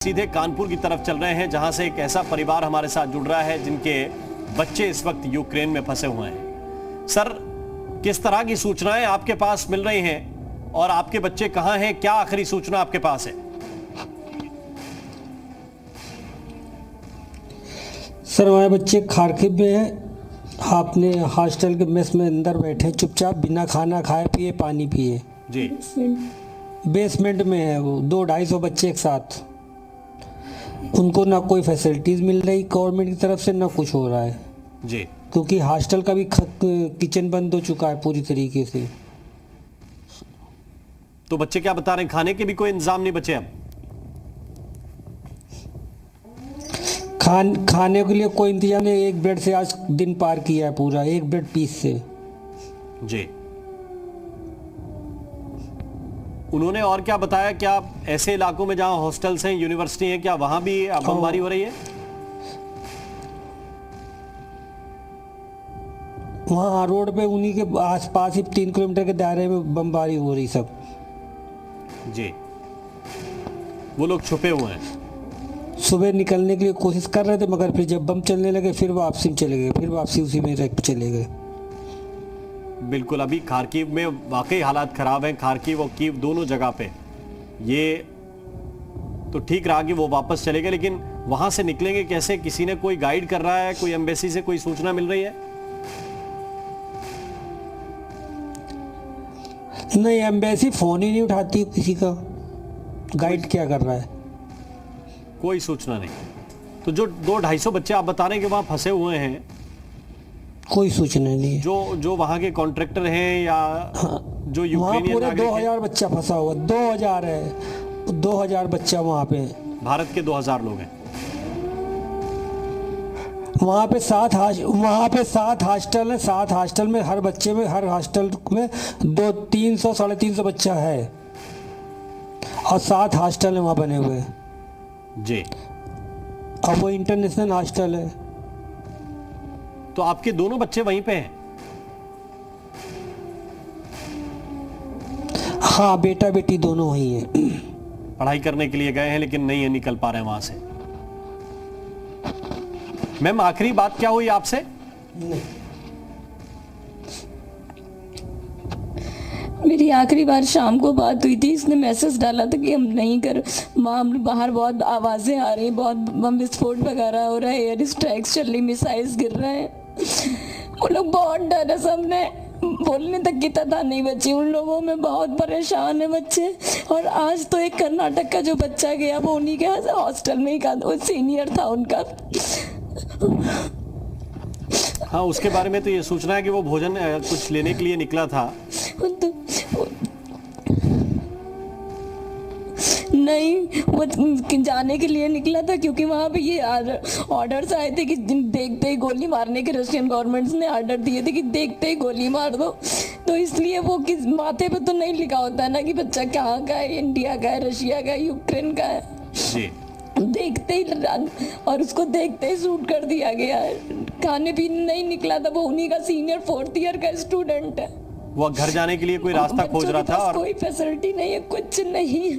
सीधे कानपुर की तरफ चल रहे हैं, जहां से एक ऐसा परिवार हमारे साथ जुड़ रहा है जिनके बच्चे इस वक्त यूक्रेन में फंसे हुए हैं। सर, किस तरह की सूचनाएं आपके पास मिल रही हैं और आपके बच्चे कहां हैं? क्या आखिरी सूचना आपके पास है? सर, हमारे बच्चे खारकिव में हैं। अपने हॉस्टल के मेस में अंदर बैठे चुपचाप, बिना खाना खाए पिए पानी पिए जी। बेसमेंट में है वो। 200-250 बच्चे एक साथ। उनको ना कोई फैसिलिटीज मिल रही गवर्नमेंट की तरफ से, ना कुछ हो रहा है जी। क्योंकि हॉस्टल का भी किचन बंद हो चुका है पूरी तरीके से। तो बच्चे क्या बता रहे हैं? खाने के भी कोई इंतजाम नहीं बचे अब? खाने के लिए कोई इंतजाम नहीं। एक ब्रेड से आज दिन पार किया है पूरा, एक ब्रेड पीस से। जी। उन्होंने और क्या बताया? क्या ऐसे इलाकों में जहां हॉस्टल्स हैं, यूनिवर्सिटी है, क्या वहां भी बमबारी हो रही है? वहाँ रोड पे उन्हीं के आसपास ही 3 किलोमीटर के दायरे में बमबारी हो रही सब। जी। वो लोग छुपे हुए हैं। सुबह निकलने के लिए कोशिश कर रहे थे, मगर फिर जब बम चलने लगे फिर वापसी में चले गए, फिर वापसी उसी में चले गए। बिल्कुल, अभी खारकीव में वाकई हालात खराब हैं। खारकीव और कीव दोनों जगह पे ये तो ठीक रहा कि वो वापस चले गए, लेकिन वहां से निकलेंगे कैसे? किसी ने कोई गाइड कर रहा है? कोई एम्बेसी से कोई सूचना मिल रही है? नहीं, एम्बेसी फोन ही नहीं उठाती किसी का। गाइड क्या कर रहा है? कोई सूचना नहीं। तो जो 200-250 बच्चे आप बता रहे हैं कि वहां फंसे हुए हैं, कोई सूचना नहीं। जो वहां के कॉन्ट्रैक्टर हैं या जो यूक्रेनियन पूरे नागरिक 2000 बच्चा फंसा हुआ। 2000 है, 2000 बच्चा वहाँ पे। भारत के 2000 लोग हैं वहाँ पे 7 हॉस्टल है। 7 हॉस्टल में हर बच्चे में, हर हॉस्टल में 300-350 बच्चा है और 7 हॉस्टल है वहाँ बने हुए जी। और वो इंटरनेशनल हॉस्टल है। तो आपके दोनों बच्चे वहीं पे हैं? हाँ, बेटा बेटी दोनों वहीं है। पढ़ाई करने के लिए गए हैं लेकिन नहीं है, निकल पा रहे हैं वहां से। मैम, आखिरी बात क्या हुई आपसे? नहीं, मेरी आखिरी बार शाम को बात हुई थी। इसने मैसेज डाला था कि हम नहीं कर, हम बाहर बहुत आवाज़ें आ रही, बहुत बम विस्फोट वगैरह हो रहा है, एयर स्ट्राइक्स चल रही, मिसाइल्स गिर रहे हैं। वो लोग बहुत डर है, सबने बोलने तक की तथा नहीं बची उन लोगों में। बहुत परेशान है बच्चे। और आज तो एक कर्नाटक का जो बच्चा गया, वो उन्हीं के हॉस्टल में ही का, वो सीनियर था उनका। हाँ, उसके बारे में तो ये सूचना है कि वो भोजन कुछ लेने के लिए निकला था। तो नहीं, वो जाने के लिए निकला था क्योंकि वहाँ पे ये ऑर्डर्स आए थे कि देखते ही गोली मारने के। रशियन गवर्नमेंट ने ऑर्डर दिए थे कि देखते ही गोली मार दो। तो इसलिए वो किस माथे पे तो नहीं लिखा होता है ना कि बच्चा कहाँ का है, इंडिया का है, रशिया का है, यूक्रेन का है जी। देखते ही, और उसको देखते ही शूट कर दिया गया है। खाने पीने नहीं निकला था। वो उन्हीं का सीनियर 4th ईयर का स्टूडेंट है। वो घर जाने के लिए कोई रास्ता खोज रहा था और कोई फैसिलिटी नहीं है, कुछ नहीं।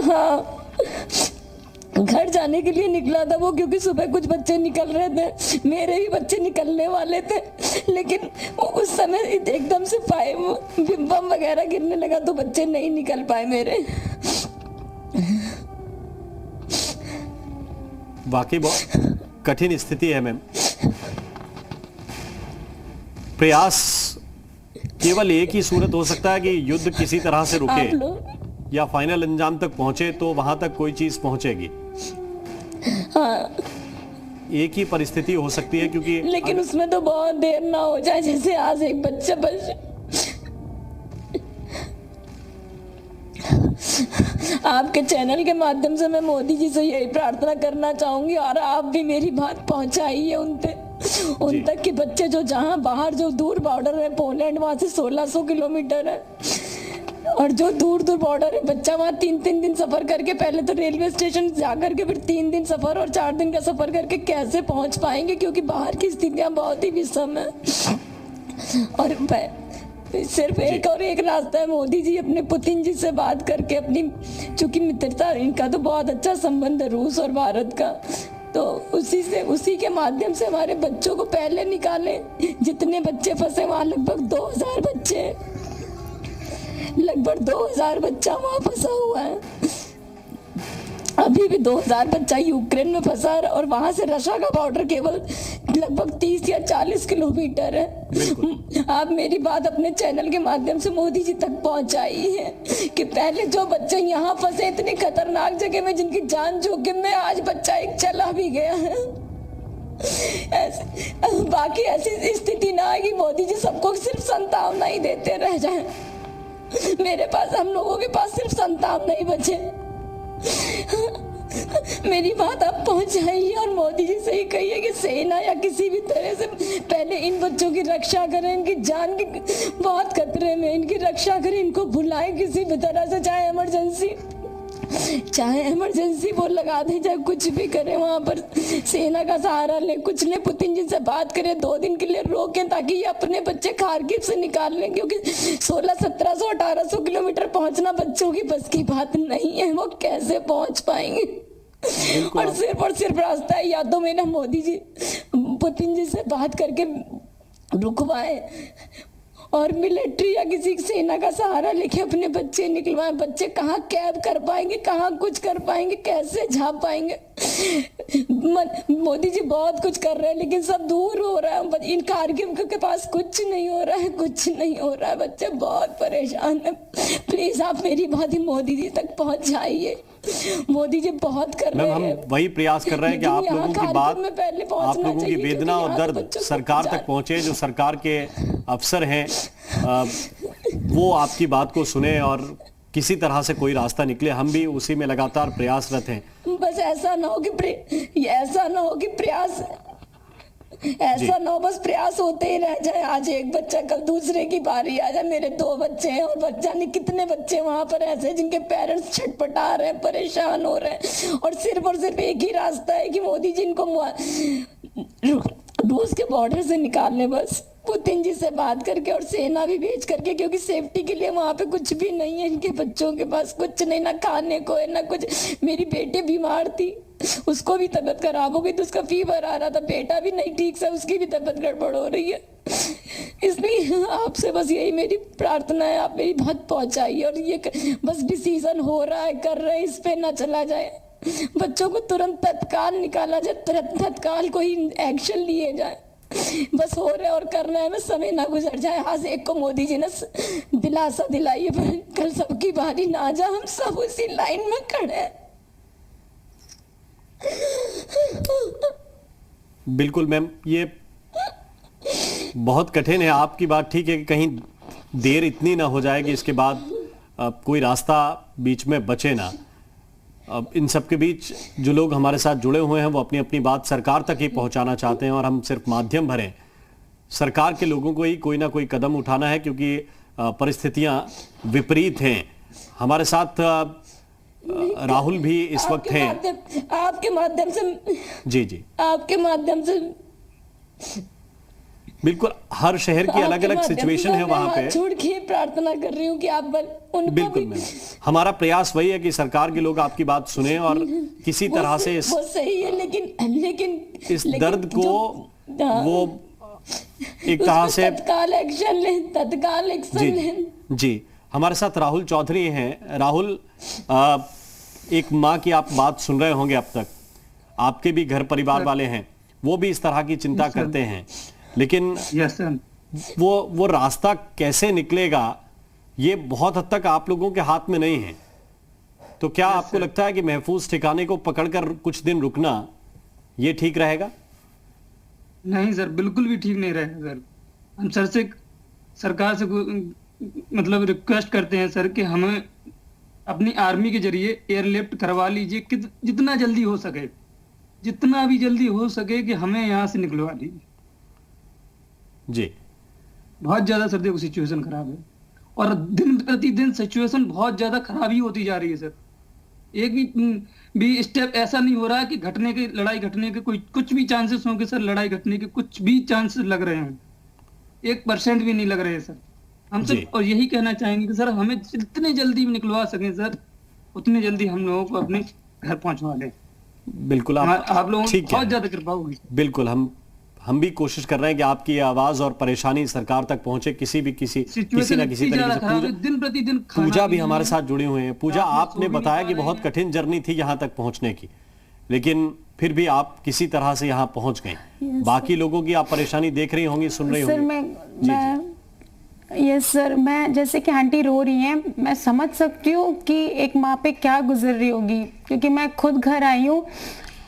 हाँ, घर जाने के लिए निकला था वो, क्योंकि सुबह कुछ बच्चे निकल रहे थे, मेरे भी बच्चे निकलने वाले थे, लेकिन उस समय एकदम से बम वगैरह गिरने लगा तो बच्चे नहीं निकल पाए मेरे। वाकई बहुत कठिन स्थिति है मैम। प्रयास केवल एक ही सूरत हो सकता है कि युद्ध किसी तरह से रुके या फाइनल अंजाम तक पहुंचे, तो वहां तक कोई चीज पहुंचेगी। हाँ, एक ही परिस्थिति हो सकती है, क्योंकि लेकिन उसमें तो बहुत देर ना हो जाए, जैसे आज एक बच्चा बच। आपके चैनल के माध्यम से मैं मोदी जी से यही प्रार्थना करना चाहूंगी, और आप भी मेरी बात पहुंचाइए उन तक कि बच्चे जो जहां बाहर, जो दूर बॉर्डर है पोलैंड, वहां से 1600 किलोमीटर है, और जो दूर दूर बॉर्डर है, बच्चा वहाँ 3-3 दिन सफर करके, पहले तो रेलवे स्टेशन जाकर के फिर 3 दिन सफर और 4 दिन का सफर करके कैसे पहुंच पाएंगे, क्योंकि बाहर की स्थितियां बहुत ही विषम है। और सिर्फ एक और एक रास्ता है, मोदी जी अपने पुतिन जी से बात करके अपनी, चूंकि मित्रता इनका तो बहुत अच्छा संबंध है रूस और भारत का, तो उसी के माध्यम से हमारे बच्चों को पहले निकालें। जितने बच्चे फंसे वहाँ लगभग 2000 बच्चे हैं, लगभग 2000 बच्चा वहाँ फंसा हुआ है। अभी भी 2000 बच्चा यूक्रेन में फंसा है और वहां से रशिया का बॉर्डर केवल लगभग 30 या 40 किलोमीटर है। आप मेरी बात अपने चैनल के माध्यम से मोदी जी तक पहुंचाई है कि पहले जो बच्चे यहाँ फंसे इतनी खतरनाक जगह में जिनकी जान जोखिम में, आज बच्चा एक चला भी गया है। बाकी ऐसी स्थिति ना आए कि मोदी जी सबको सिर्फ संतावना ही देते रह जाए। मेरे पास, हम लोगों के पास सिर्फ संतावना ही बचे। मेरी बात आप पहुंचाइए और मोदी जी से ही कहिए कि सेना या किसी भी तरह से पहले इन बच्चों की रक्षा करें, इनकी जान की बहुत खतरे में, इनकी रक्षा करें, इनको बुलाएं किसी भी तरह से, चाहे इमरजेंसी वो लगा दें, चाहे कुछ भी करें, वहां पर सेना का सहारा ले, कुछ ले, पुतिन जी से बात करें, 2 दिन के लिए रोकें ताकि ये अपने बच्चे खार्किव से निकाल लें, क्योंकि 1600-1700 1800 किलोमीटर पहुंचना बच्चों की बस की बात नहीं है। वो कैसे पहुंच पाएंगे? और सिर्फ रास्ता है, या तो मेरा मोदी जी पुतिन जी से बात करके रुकवाए और मिलिट्री या किसी सेना का सहारा लेके अपने बच्चे निकलवाएं। बच्चे कहाँ कैब कर पाएंगे, कहाँ कुछ कर पाएंगे, कैसे झाँप पाएंगे? मोदी जी बहुत कुछ कर रहे हैं लेकिन सब दूर हो रहा है। इन कारगिल के पास कुछ नहीं हो रहा है, कुछ नहीं हो रहा है, बच्चे बहुत परेशान है। प्लीज आप मेरी बात मोदी जी तक पहुंचाइए। मोदी जी बहुत कर रहे हैं। हम वही प्रयास कर रहे हैं कि आप लोगों की बात, आप लोगों की वेदना और दर्द सरकार तक पहुंचे। जो सरकार के अफसर हैं वो आपकी बात को सुने और किसी तरह से कोई रास्ता निकले। हम भी उसी में लगातार प्रयासरत हैं। बस ऐसा ना हो बस प्रयास होते ही रह जाए। आज एक बच्चा, कल दूसरे की बारी आ जाए। मेरे 2 बच्चे हैं और जाने कितने बच्चे वहां पर ऐसे जिनके पेरेंट्स छटपटा रहे हैं, परेशान हो रहे हैं, और सिर्फ एक ही रास्ता है कि मोदी जी इनको रूस के बॉर्डर से निकाल ले, बस पुतिन जी से बात करके और सेना भी भेज करके, क्योंकि सेफ्टी के लिए वहां पे कुछ भी नहीं है। इनके बच्चों के पास कुछ नहीं, ना खाने को है ना कुछ। मेरी बेटी बीमार थी, उसको भी तबीयत खराब हो गई तो उसका फीवर आ रहा था। बेटा भी नहीं ठीक से, उसकी भी तबीयत गड़बड़ हो रही है। इसलिए आपसे बस यही मेरी प्रार्थना है, आप मेरी बात पहुंचाइए और ये बस डिसीजन हो रहा है, कर रहे हैं, इस पे ना चला जाए। बच्चों को तुरंत तत्काल निकाला जाए, तत्काल कोई एक्शन लिए जाए। बस हो रहे और कर रहे हैं, बस समय ना गुजर जाए। आज एक को मोदी जी ने दिलासा दिलाइए, कल सबकी बारी ना आ जाए, हम सब उसी लाइन में खड़े हैं। बिल्कुल मैम, ये बहुत कठिन है। आपकी बात ठीक है कि कहीं देर इतनी ना हो जाए कि इसके बाद कोई रास्ता बीच में बचे ना। अब इन सब के बीच जो लोग हमारे साथ जुड़े हुए हैं वो अपनी अपनी बात सरकार तक ही पहुंचाना चाहते हैं और हम सिर्फ माध्यम भरें। सरकार के लोगों को ही कोई ना कोई कदम उठाना है क्योंकि परिस्थितियां विपरीत हैं। हमारे साथ राहुल भी इस वक्त हैं। आपके माध्यम से जी आपके माध्यम से बिल्कुल, हर शहर की अलग अलग सिचुएशन है वहां पे। छोड़ के प्रार्थना कर रही हूँ कि आप उनको बिल्कुल मैम, हमारा प्रयास वही है कि सरकार के लोग आपकी बात सुने और किसी तरह से इस सही है लेकिन इस दर्द को वो एक तरह से तत्काल एक्शन लें। जी, हमारे साथ राहुल चौधरी हैं। राहुल, एक माँ की आप बात सुन रहे होंगे, अब तक आपके भी घर परिवार वाले हैं, वो भी इस तरह की चिंता करते हैं, लेकिन वो रास्ता कैसे निकलेगा ये बहुत हद तक आप लोगों के हाथ में नहीं है। तो क्या आपको लगता है कि महफूज ठिकाने को पकड़कर कुछ दिन रुकना ये ठीक रहेगा? नहीं सर, बिल्कुल भी ठीक नहीं रहेगा सर। हम सरकार से मतलब रिक्वेस्ट करते हैं सर कि हमें अपनी आर्मी के जरिए एयरलिफ्ट करवा लीजिए, जितना जल्दी हो सके, जितना भी जल्दी हो सके कि हमें यहाँ से निकलवा दीजिए। जी, बहुत ज्यादा सर देखो सिचुएशन खराब है और दिन प्रतिदिन सिचुएशन बहुत ज्यादा खराब ही होती जा रही है सर। एक भी स्टेप ऐसा नहीं हो रहा है कि लड़ाई घटने के कुछ भी चांसेस होंगे सर। लड़ाई घटने के कुछ भी चांसेस लग रहे हैं, 1% भी नहीं लग रहे हैं सर। हम जी। सब और यही कहना चाहेंगे कि सर हमें जितने जल्दी निकलवा सकें सर, उतनी जल्दी हम लोगों को अपने घर पहुंचवा दें। बिल्कुल आप लोगों की ठीक बहुत है। ज्यादा कृपा होगी। बिल्कुल हम भी कोशिश कर रहे हैं कि आपकी ये आवाज और परेशानी सरकार तक पहुंचे, किसी ना किसी सिचुएशन तरीके ज्यादा से। खराब है, दिन प्रतिदिन पूजा भी खाना हमारे साथ जुड़ी हुए हैं। पूजा, रात में आपने सो भी बताया नहीं कि पा बहुत रहे हैं। कठिन जर्नी थी यहाँ तक पहुंचने की, लेकिन फिर भी आप किसी तरह से यहाँ पहुंच गए। बाकी लोगों की आप परेशानी देख रही होंगी, सुन रही सर होंगी। यस सर, मैं जैसे कि आंटी रो रही हैं, मैं समझ सकती हूँ कि एक माँ पे क्या गुजर रही होगी, क्योंकि मैं खुद घर आई हूँ,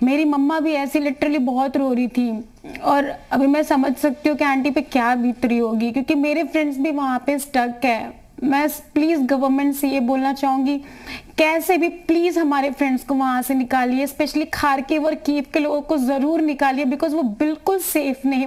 मेरी मम्मा भी ऐसी लिटरली बहुत रो रही थी, और अभी मैं समझ सकती हूँ कि आंटी पे क्या बीत रही होगी, क्योंकि मेरे फ्रेंड्स भी वहाँ पे स्टक है। मैं प्लीज़ गवर्नमेंट से ये बोलना चाहूँगी, कैसे भी प्लीज़ हमारे फ्रेंड्स को वहाँ से निकालिए, स्पेशली खारकीव और कीव के लोगों को ज़रूर निकालिए, बिकॉज वो बिल्कुल सेफ नहीं।